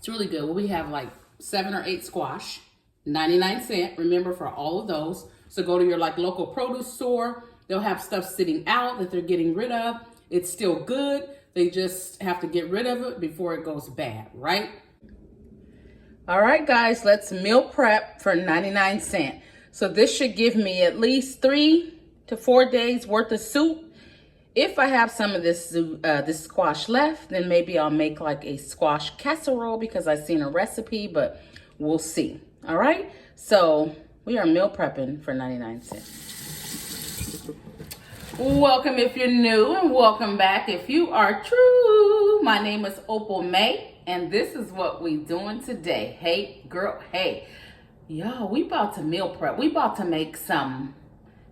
It's really good. We have like 7 or 8 squash, 99¢. Remember, for all of those. So go to your like local produce store. They'll have stuff sitting out that they're getting rid of. It's still good. They just have to get rid of it before it goes bad, right? All right, guys, let's meal prep for 99¢. So this should give me at least 3 to 4 days worth of soup. If I have some of this squash left, then maybe I'll make like a squash casserole because I've seen a recipe, but we'll see. All right, so we are meal prepping for 99¢. Welcome if you're new, and welcome back if you are true. My name is Opal May, and this is what we doing today. Hey, girl, hey. Y'all, we about to meal prep. We about to make some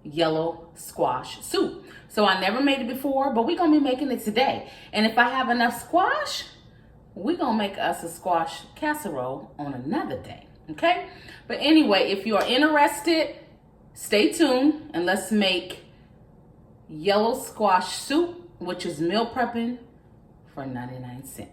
yellow squash soup. So I never made it before, but we're going to be making it today. And if I have enough squash, we're going to make us a squash casserole on another day, okay? But anyway, if you are interested, stay tuned, and let's make yellow squash soup, which is meal prepping for 99¢.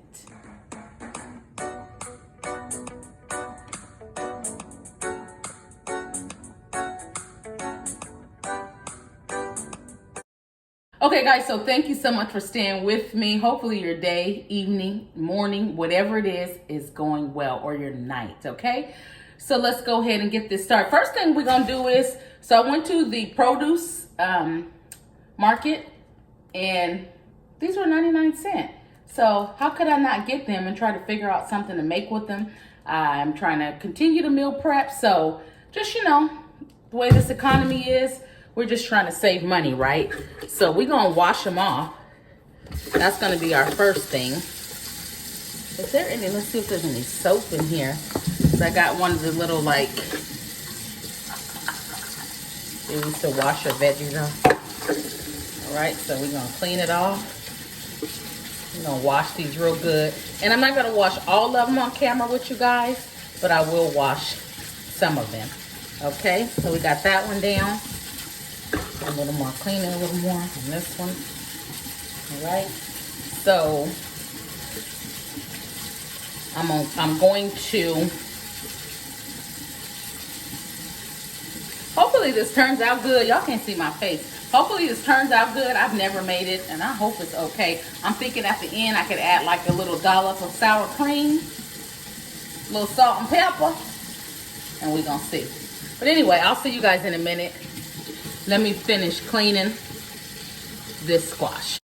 Okay, guys, so thank you so much for staying with me. Hopefully your day, evening, morning, whatever it is going well, or your night, okay? So let's go ahead and get this started. First thing we're going to do is, so I went to the produce market, and these were 99¢. So how could I not get them and try to figure out something to make with them? I'm trying to continue to meal prep. So just, you know, the way this economy is, we're just trying to save money, right? So we're going to wash them off. That's going to be our first thing. Is there any, let's see if there's any soap in here. So I got one of the little, like, they used to wash your veggies off. All right, so we're going to clean it off. We're going to wash these real good. And I'm not going to wash all of them on camera with you guys, but I will wash some of them. Okay, so we got that one down. A little more cleaning, a little more on this one. All right, so I'm going to, hopefully this turns out good. Y'all can't see my face. Hopefully this turns out good. I've never made it, and I hope it's okay. I'm thinking at the end I could add like a little dollop of sour cream, a little salt and pepper, and we're gonna see. But anyway, I'll see you guys in a minute. Let me finish cleaning this squash.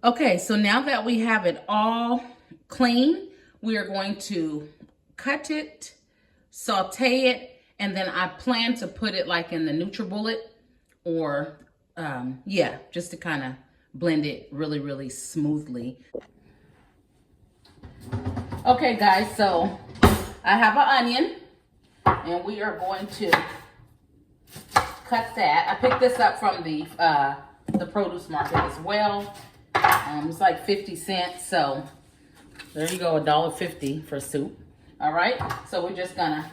Okay, so now that we have it all clean, we are going to cut it, saute it, and then I plan to put it like in the NutriBullet, or yeah, just to kind of blend it really, really smoothly. Okay, guys, so I have an onion, and we are going to cut that. I picked this up from the produce market as well. It's like 50 cents, so there you go, $1.50 for soup. All right, so we're just gonna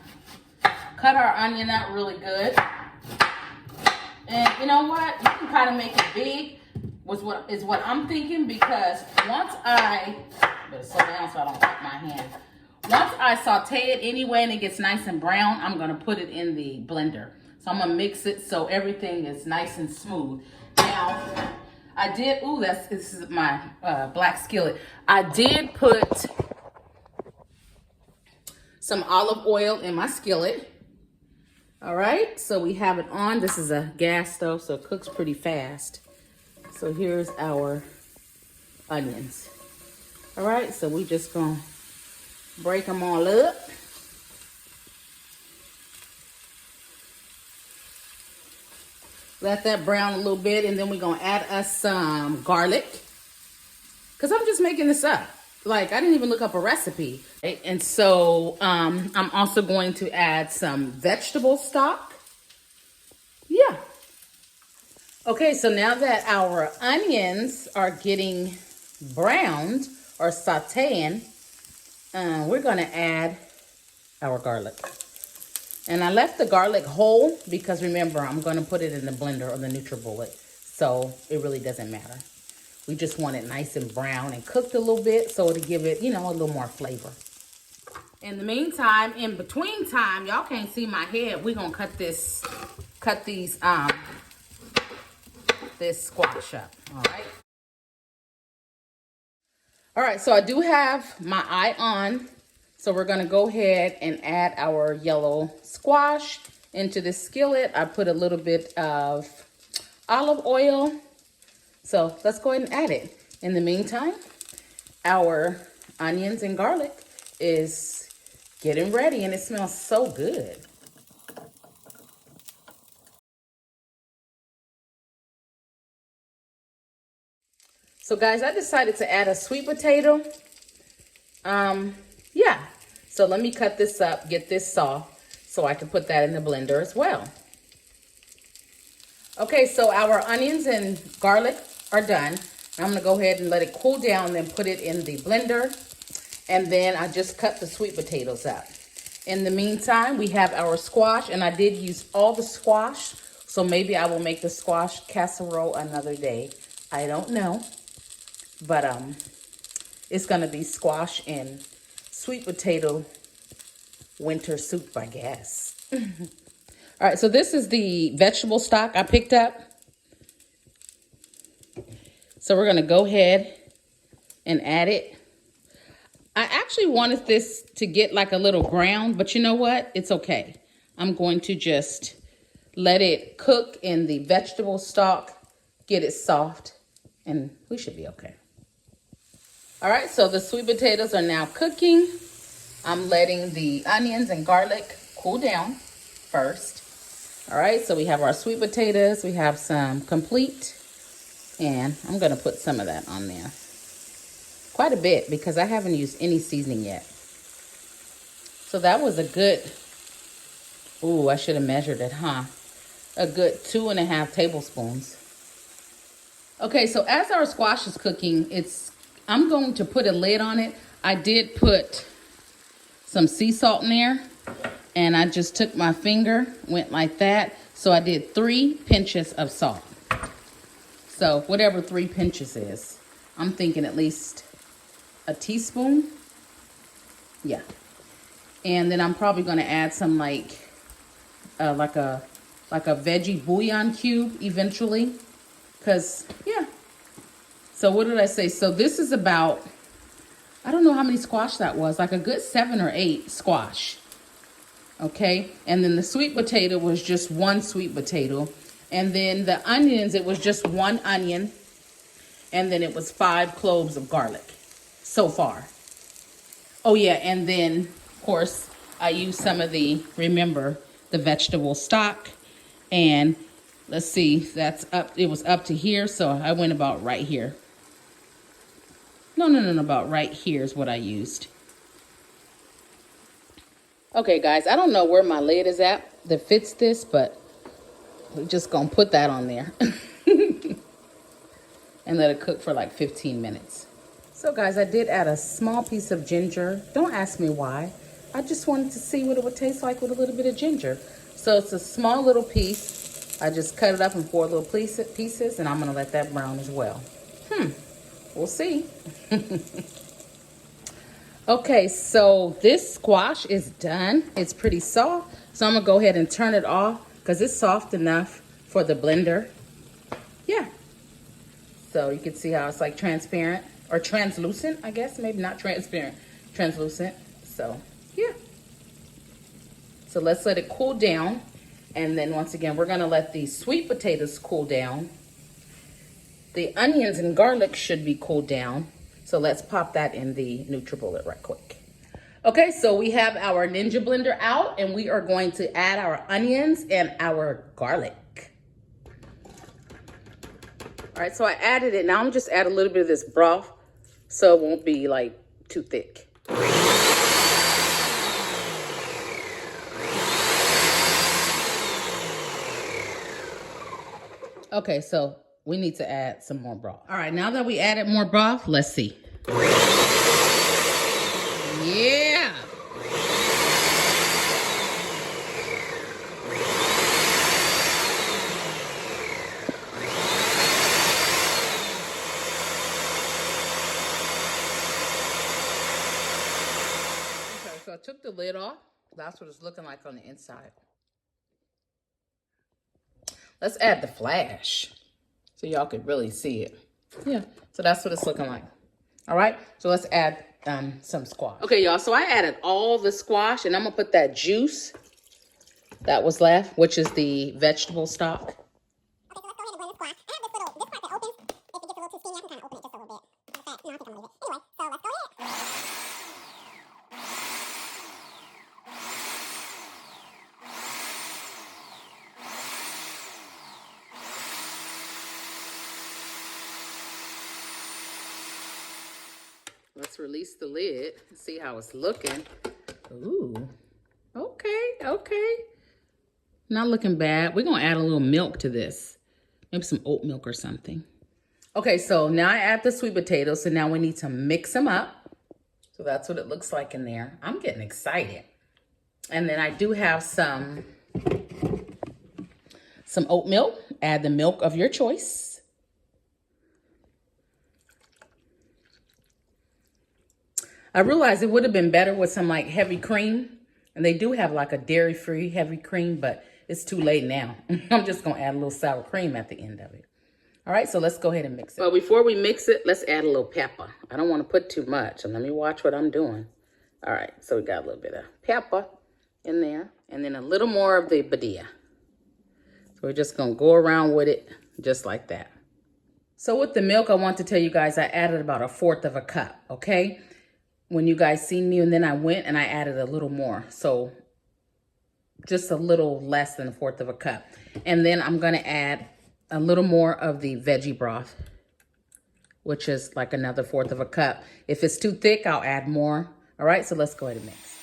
cut our onion up really good. And you know what? You can kind of make it big, is what I'm thinking, because once better slow down so I don't cut my hand. Once I saute it anyway and it gets nice and brown, I'm gonna put it in the blender. So I'm gonna mix it so everything is nice and smooth. Now, I did, this is my black skillet. I did put some olive oil in my skillet. All right, so we have it on. This is a gas stove, so it cooks pretty fast. So here's our onions. All right, so we just gonna break them all up. Let that brown a little bit, and then we're gonna add us some garlic, because I'm just making this up. Like, I didn't even look up a recipe. And so I'm also going to add some vegetable stock. Yeah. Okay, so now that our onions are getting browned or sauteing, we're gonna add our garlic. And I left the garlic whole because remember, I'm gonna put it in the blender or the NutriBullet, so it really doesn't matter. We just want it nice and brown and cooked a little bit so it'll give it, you know, a little more flavor. In the meantime, in between time, y'all can't see my head. We're gonna cut this squash up. All right, so I do have my eye on. So we're gonna go ahead and add our yellow squash into the skillet. I put a little bit of olive oil. So let's go ahead and add it. In the meantime, our onions and garlic is getting ready and it smells so good. So guys, I decided to add a sweet potato. Yeah, so let me cut this up, get this soft, so I can put that in the blender as well. Okay, so our onions and garlic are done. I'm gonna go ahead and let it cool down, then put it in the blender. And then I just cut the sweet potatoes up. In the meantime, we have our squash, and I did use all the squash, so maybe I will make the squash casserole another day. I don't know, but it's gonna be squash and sweet potato winter soup, I guess. All right, so this is the vegetable stock I picked up. So we're gonna go ahead and add it. I actually wanted this to get like a little brown, but you know what? It's okay. I'm going to just let it cook in the vegetable stock, get it soft, and we should be okay. All right, so the sweet potatoes are now cooking. I'm letting the onions and garlic cool down first. All right, so we have our sweet potatoes. We have some complete, and I'm gonna put some of that on there. Quite a bit because I haven't used any seasoning yet. So that was a good, ooh, I should have measured it, huh? A good 2.5 tablespoons. Okay, so as our squash is cooking, I'm going to put a lid on it. I did put some sea salt in there, and I just took my finger, went like that. So I did 3 pinches of salt. So whatever 3 pinches is, I'm thinking at least a teaspoon. Yeah. And then I'm probably going to add some like a veggie bouillon cube eventually. Because, yeah. So what did I say? So this is about, I don't know how many squash that was. Like a good 7 or 8 squash. Okay. And then the sweet potato was just 1 sweet potato. And then the onions, it was just 1 onion. And then it was 5 cloves of garlic. So far. Oh yeah, and then of course I used some of the vegetable stock, and let's see, that's up, it was up to here, so I went about right here. No, about right here is what I used. Okay guys, I don't know where my lid is at that fits this, but we're just gonna put that on there and let it cook for like 15 minutes. So guys, I did add a small piece of ginger. Don't ask me why. I just wanted to see what it would taste like with a little bit of ginger. So it's a small little piece. I just cut it up in 4 little pieces, and I'm gonna let that brown as well. We'll see. Okay, so this squash is done. It's pretty soft. So I'm gonna go ahead and turn it off because it's soft enough for the blender. Yeah. So you can see how it's like transparent. Or translucent, I guess. Maybe not transparent. Translucent. So, yeah. So let's let it cool down. And then once again, we're going to let the sweet potatoes cool down. The onions and garlic should be cooled down. So let's pop that in the NutriBullet right quick. Okay, so we have our Ninja Blender out. And we are going to add our onions and our garlic. All right, so I added it. Now I'm just add a little bit of this broth so it won't be like too thick. Okay, so we need to add some more broth. All right, now that we added more broth, let's see. Yeah. I took the lid off. That's what it's looking like on the inside. Let's add the flash so y'all could really see it. Yeah, so that's what it's looking like. All right, so let's add some squash. Okay, y'all, so I added all the squash, and I'm gonna put that juice that was left, which is the vegetable stock. Okay, so let's go ahead and blend the squash. I have this part that opens. If it gets a little too steamy, I can kind of open it just a little bit. No, I think I'm gonna leave it. Anyway, so let's go ahead. Let's release the lid and see how it's looking. Ooh, okay. Not looking bad. We're gonna add a little milk to this. Maybe some oat milk or something. Okay, so now I add the sweet potatoes. So now we need to mix them up. So that's what it looks like in there. I'm getting excited. And then I do have some oat milk. Add the milk of your choice. I realized it would have been better with some like heavy cream. And they do have like a dairy-free heavy cream, but it's too late now. I'm just gonna add a little sour cream at the end of it. All right, so let's go ahead and mix it. Well, before we mix it, let's add a little pepper. I don't want to put too much, and let me watch what I'm doing. All right, so we got a little bit of pepper in there, and then a little more of the Badia. So we're just gonna go around with it just like that. So with the milk, I want to tell you guys I added about 1/4 of a cup, okay? When you guys seen me, and then I went and I added a little more. So just a little less than 1/4 of a cup. And then I'm gonna add a little more of the veggie broth, which is like another 1/4 of a cup. If it's too thick, I'll add more. All right, so let's go ahead and mix.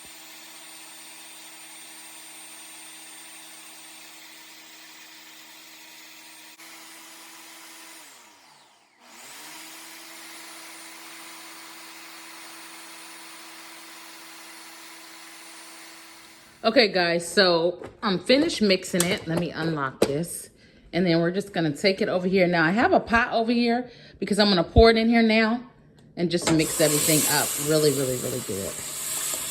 Okay, guys, so I'm finished mixing it. Let me unlock this. And then we're just going to take it over here. Now, I have a pot over here because I'm going to pour it in here now and just mix everything up really, really, really good.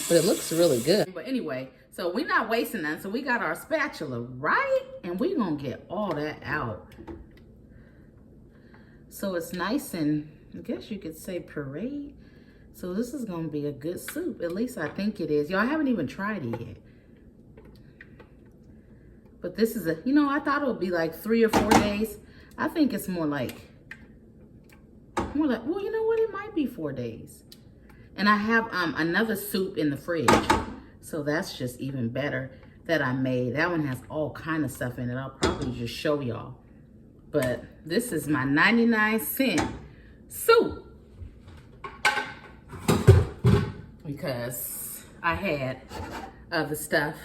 But it looks really good. But anyway, so we're not wasting none. So we got our spatula, right? And we're going to get all that out. So it's nice and, I guess you could say, pureed. So this is going to be a good soup. At least I think it is. Y'all haven't even tried it yet. But this is I thought it would be like 3 or 4 days. I think it's more like, well, you know what? It might be 4 days. And I have another soup in the fridge. So that's just even better that I made. That one has all kind of stuff in it. I'll probably just show y'all. But this is my 99-cent soup. Because I had other stuff.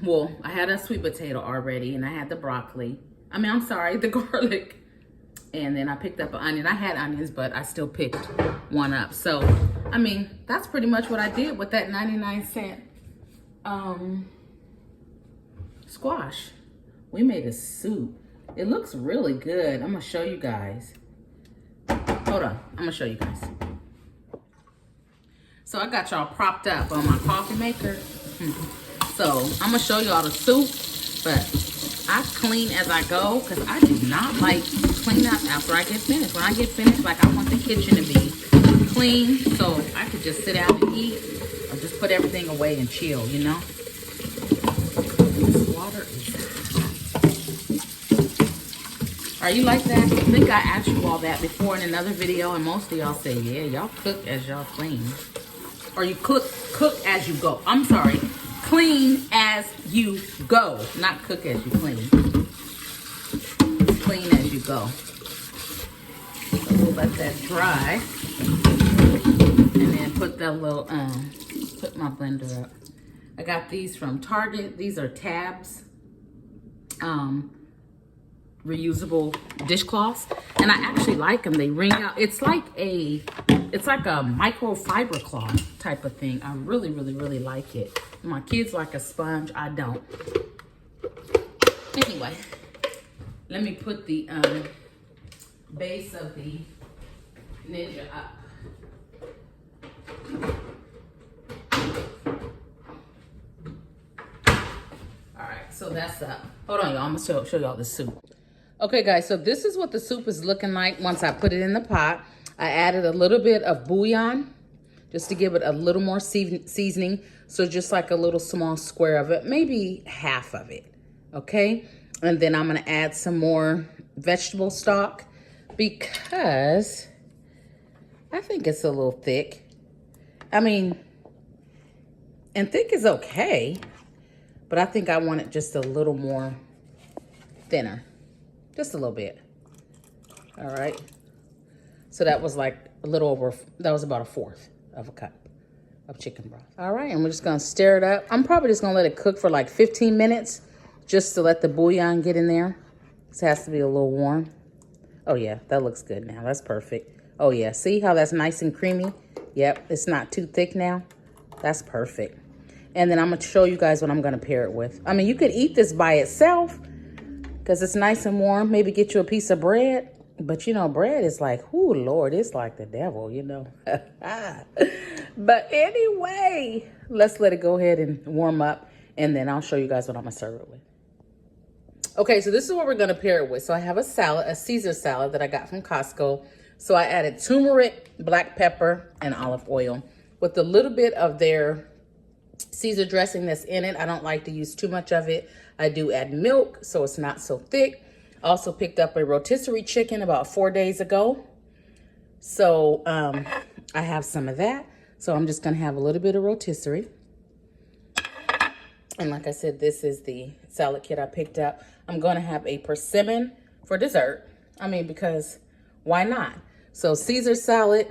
Well, I had a sweet potato already, and I had the broccoli. The garlic. And then I picked up an onion. I had onions, but I still picked one up. So, that's pretty much what I did with that 99-cent squash. We made a soup. It looks really good. I'm going to show you guys. Hold on. I'm going to show you guys. So I got y'all propped up on my coffee maker. So I'm gonna show y'all the soup, but I clean as I go because I do not like clean up after I get finished. When I get finished, like I want the kitchen to be clean so I could just sit down and eat or just put everything away and chill, you know? This water is hot. Are you like that? I think I asked you all that before in another video, and most of y'all say, yeah, y'all cook as y'all clean. Or you cook as you go. I'm sorry. Clean as you go. Not cook as you clean. Clean as you go. So we'll let that dry. And then put the little, put my blender up. I got these from Target. These are Tabs. Reusable dishcloths. And I actually like them. They wring out. It's like a microfiber cloth type of thing. I really, really, really like it. My kids like a sponge. I don't. Anyway, let me put the base of the Ninja up. so that's up. Hold on, y'all. I'm gonna show y'all the soup. Okay, guys, so this is what the soup is looking like once I put it in the pot. I added a little bit of bouillon just to give it a little more seasoning. So just like a little small square of it, maybe half of it, okay? And then I'm gonna add some more vegetable stock because I think it's a little thick. I mean, and thick is okay, but I think I want it just a little more thinner, just a little bit. All right. So that was like a little over, that was about 1/4 of a cup of chicken broth. All right, and we're just gonna stir it up. I'm probably just gonna let it cook for like 15 minutes just to let the bouillon get in there. This has to be a little warm. Oh yeah, that looks good now. That's perfect. Oh yeah, see how that's nice and creamy? Yep, it's not too thick now. That's perfect. And then I'm gonna show you guys what I'm gonna pair it with. I mean, you could eat this by itself because it's nice and warm. Maybe get you a piece of bread. But you know, bread is like, oh Lord, it's like the devil, you know. But anyway, let's let it go ahead and warm up. And then I'll show you guys what I'm gonna serve it with. Okay, so this is what we're gonna pair it with. So I have a salad, a Caesar salad that I got from Costco. So I added turmeric, black pepper, and olive oil with a little bit of their Caesar dressing that's in it. I don't like to use too much of it. I do add milk so it's not so thick. Also picked up a rotisserie chicken about 4 days ago. So I have some of that. So I'm just gonna have a little bit of rotisserie. And like I said, this is the salad kit I picked up. I'm gonna have a persimmon for dessert. I mean, because why not? So Caesar salad,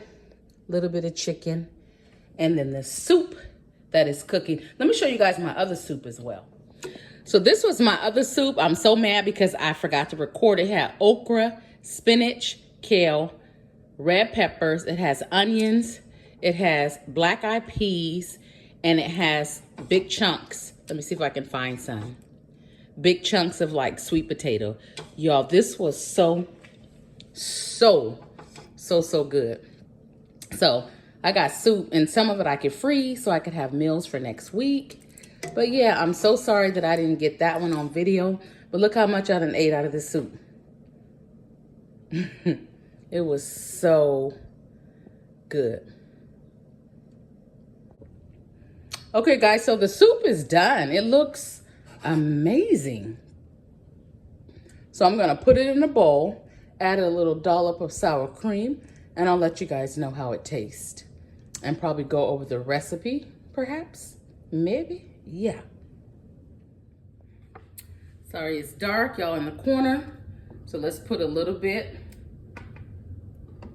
a little bit of chicken, and then the soup that is cooking. Let me show you guys my other soup as well. So this was my other soup. I'm so mad because I forgot to record. It had okra, spinach, kale, red peppers. It has onions. It has black-eyed peas, and it has big chunks. Let me see if I can find some. Big chunks of like sweet potato. Y'all, this was so good. So I got soup, and some of it I could freeze so I could have meals for next week. But yeah, I'm so sorry that I didn't get that one on video. But look how much I done ate out of this soup. It was so good. Okay, guys, so the soup is done. It looks amazing. So I'm gonna put it in a bowl, add a little dollop of sour cream, and I'll let you guys know how it tastes. And probably go over the recipe, perhaps, maybe. Yeah. Sorry, it's dark, y'all in the corner. So let's put a little bit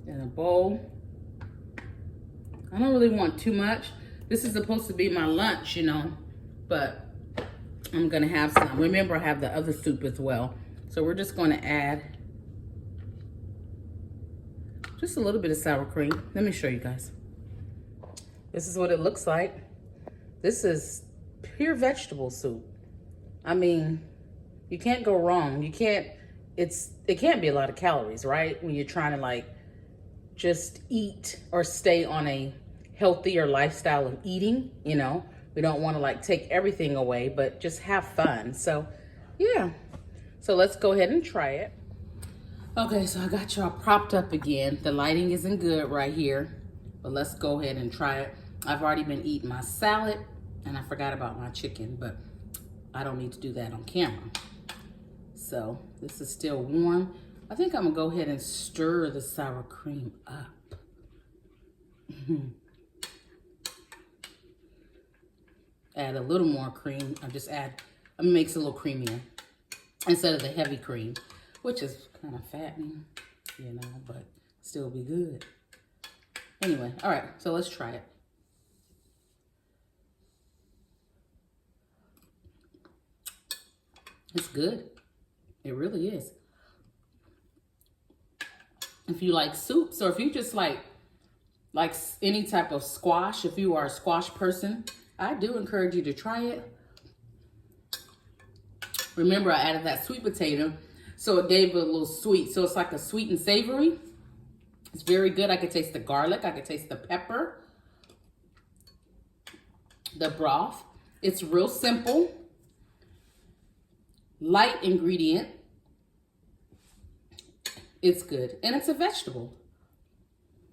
in a bowl. I don't really want too much. This is supposed to be my lunch, you know, but I'm gonna have some. Remember, I have the other soup as well. So we're just gonna add just a little bit of sour cream. Let me show you guys. This is what it looks like. This is pure vegetable soup. I mean, you can't go wrong. You can't, it can't be a lot of calories, right? When you're trying to like just eat or stay on a healthier lifestyle of eating, you know. We don't want to like take everything away, but just have fun. So yeah, so let's go ahead and try it. Okay, so I got y'all propped up again. The lighting isn't good right here, but let's go ahead and try it. I've already been eating my salad, and I forgot about my chicken, but I don't need to do that on camera. So this is still warm. I think I'm gonna go ahead and stir the sour cream up. Add a little more cream. I'm gonna make it a little creamier instead of the heavy cream, which is kind of fattening, you know, but still be good. Anyway, all right, so let's try it. It's good. It really is. If you like soups, or if you just like any type of squash, if you are a squash person, I do encourage you to try it. Remember, I added that sweet potato, so it gave it a little sweet. So it's like a sweet and savory. It's very good. I could taste the garlic. I could taste the pepper, the broth. It's real simple. light ingredient. It's good. And it's a vegetable.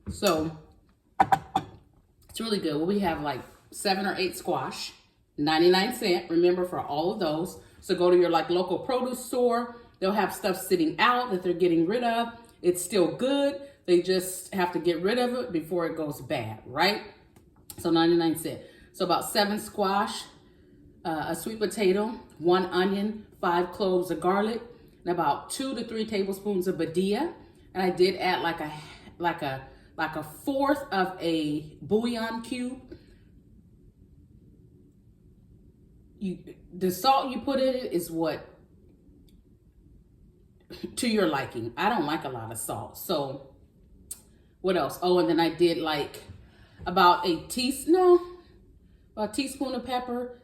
So it's really good. Well, we have like 7 or 8 squash, 99¢. Remember, for all of those. So go to your like local produce store. They'll have stuff sitting out that they're getting rid of. It's still good. They just have to get rid of it before it goes bad, right? So 99¢. So about 7 squash, a sweet potato, 1 onion, 5 cloves of garlic, and about 2 to 3 tablespoons of badia. And I did add like a fourth of a bouillon cube. The salt you put in it is what to your liking. I don't like a lot of salt. So what else? Oh, and then I did like about a teaspoon of pepper,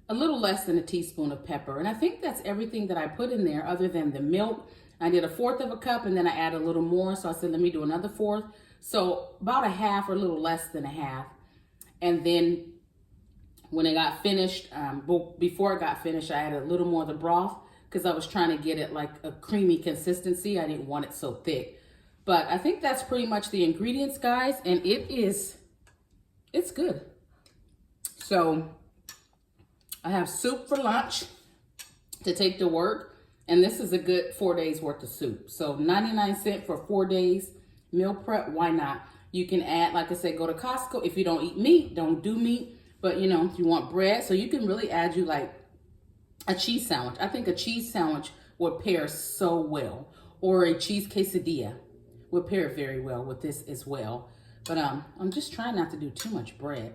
a little less than a teaspoon of pepper. And I think that's everything that I put in there other than the milk. I did a fourth of a cup and then I added a little more. So I said, let me do another fourth. So about a half or a little less than a half. And then when it got finished, before it got finished, I added a little more of the broth because I was trying to get it like a creamy consistency. I didn't want it so thick. But I think that's pretty much the ingredients, guys. And it's good. So I have soup for lunch to take to work. And this is a good 4 days worth of soup. So 99¢ for 4 days. Meal prep, why not? You can add, like I said, go to Costco. If you don't eat meat, don't do meat. But, you know, if you want bread, so you can really add you like a cheese sandwich. I think a cheese sandwich would pair so well. Or a cheese quesadilla would pair very well with this as well. But I'm just trying not to do too much bread.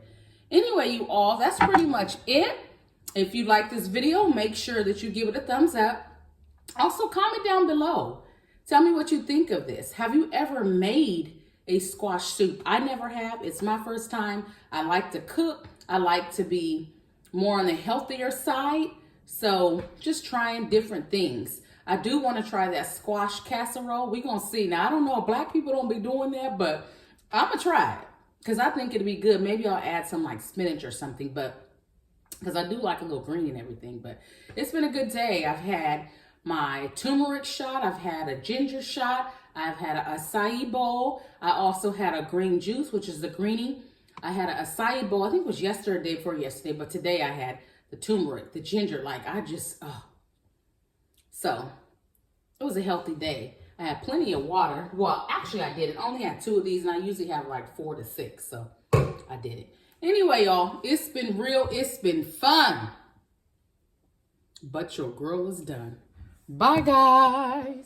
Anyway, you all, that's pretty much it. If you like this video, make sure that you give it a thumbs up. Also, comment down below. Tell me what you think of this. Have you ever made a squash soup? I never have. It's my first time. I like to cook. I like to be more on the healthier side. So just trying different things. I do want to try that squash casserole. We're going to see. Now, I don't know. Black people don't be doing that, but I'm going to try it because I think it'll be good. Maybe I'll add some like spinach or something, but because I do like a little green and everything. But it's been a good day. I've had my turmeric shot. I've had a ginger shot. I've had an acai bowl. I also had a green juice, which is the greenie. I had an acai bowl. I think it was yesterday, before yesterday, but today I had the turmeric, the ginger. So it was a healthy day. I had plenty of water. Well, actually I did it. I only had 2 of these and I usually have like 4 to 6. So I did it. Anyway, y'all, it's been real. It's been fun. But your girl is done. Bye, guys.